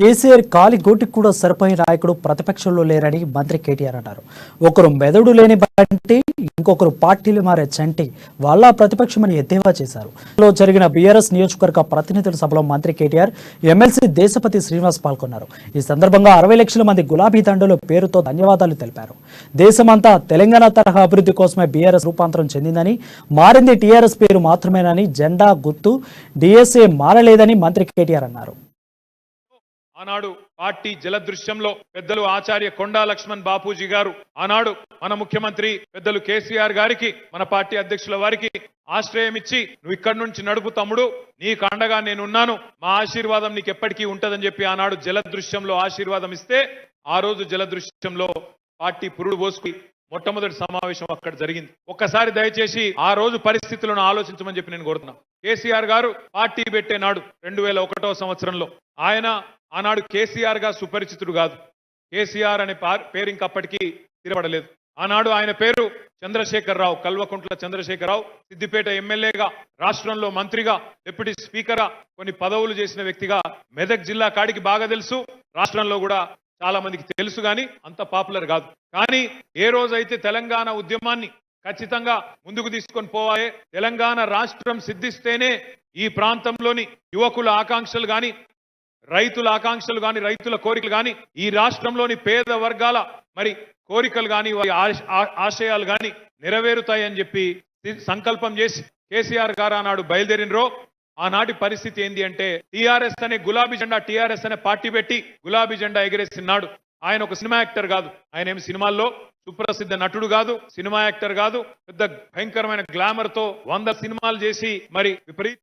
కేసీఆర్ కాలి గోటికి కూడా సరిపోయే నాయకుడు ప్రతిపక్షంలో లేరని మంత్రి కేటీఆర్ అన్నారు. ఒకరు మెదడు లేని బంటి, ఇంకొకరు పార్టీలు మారే చంటి వాళ్ళ ప్రతిపక్షమని ఎద్దేవా చేశారు. జరిగిన బీఆర్ఎస్ నియోజకవర్గ ప్రతినిధుల సభలో మంత్రి కేటీఆర్, ఎమ్మెల్సీ దేశపతి శ్రీనివాస్ పాల్గొన్నారు. ఈ సందర్భంగా 60 లక్షల మంది గులాబీ దండలు పేరుతో ధన్యవాదాలు తెలిపారు. దేశమంతా తెలంగాణ తరహా అభివృద్ధి కోసమే బీఆర్ఎస్ రూపాంతరం చెందిందని, మారింది టీఆర్ఎస్ పేరు మాత్రమేనని, జెండా గుర్తు డిఎస్ఏ మారలేదని మంత్రి కేటీఆర్ అన్నారు. ఆనాడు పార్టీ జలదృశ్యంలో పెద్దలు ఆచార్య కొండా లక్ష్మణ్ బాపూజీ గారు, ఆనాడు మన ముఖ్యమంత్రి పెద్దలు కేసీఆర్ గారికి, మన పార్టీ అధ్యక్షుల వారికి ఆశ్రయం ఇచ్చి, నువ్వు ఇక్కడి నుంచి నడుపు తమ్ముడు, నీకు అండగా నేనున్నాను, మా ఆశీర్వాదం నీకు ఎప్పటికీ ఉంటదని చెప్పి ఆనాడు జలదృశ్యంలో ఆశీర్వాదం ఇస్తే, ఆ రోజు జలదృశ్యంలో పార్టీ పురుడు పోసుకు మొట్టమొదటి సమావేశం అక్కడ జరిగింది. ఒక్కసారి దయచేసి ఆ రోజు పరిస్థితులను ఆలోచించమని చెప్పి నేను కోరుతున్నాను. కేసీఆర్ గారు పార్టీ పెట్టే నాడు 2001వ సంవత్సరంలో ఆయన ఆనాడు కేసీఆర్ గా సుపరిచితుడు కాదు. కేసీఆర్ అనే పేరు ఇంకప్పటికీ స్థిరపడలేదు. ఆనాడు ఆయన పేరు చంద్రశేఖరరావు, కల్వకుంట్ల చంద్రశేఖరరావు. సిద్దిపేట ఎమ్మెల్యేగా, రాష్ట్రంలో మంత్రిగా, డిప్యూటీ స్పీకర్గా కొన్ని పదవులు చేసిన వ్యక్తిగా మెదక్ జిల్లా కాడికి బాగా తెలుసు, రాష్ట్రంలో కూడా చాలా మందికి తెలుసు, కానీ అంత పాపులర్ కాదు. కానీ ఏ రోజైతే తెలంగాణ ఉద్యమాన్ని ఖచ్చితంగా ముందుకు తీసుకొని పోవాలే, తెలంగాణ రాష్ట్రం సిద్ధిస్తేనే ఈ ప్రాంతంలోని యువకుల ఆకాంక్షలు కానీ, రైతుల ఆకాంక్షలు కానీ, రైతుల కోరికలు కానీ, ఈ రాష్ట్రంలోని పేద వర్గాల మరి కోరికలు కానీ, ఆశయాలు కానీ నెరవేరుతాయని చెప్పి సంకల్పం చేసి కేసీఆర్ గారు ఆనాడు బయలుదేరినరో, ఆనాటి పరిస్థితి ఏంది అంటే, టీఆర్ఎస్ అనే గులాబీ జెండా, టీఆర్ఎస్ అనే పార్టీ పెట్టి గులాబీ జెండా ఎగిరేసినాడు. ఆయన ఒక సినిమా యాక్టర్ కాదు, ఆయన ఏమి సినిమాల్లో సుప్రసిద్ధ నటుడు కాదు, సినిమా యాక్టర్ కాదు, పెద్ద భయంకరమైన గ్లామర్ తో 100 సినిమాలు చేసి మరి విపరీత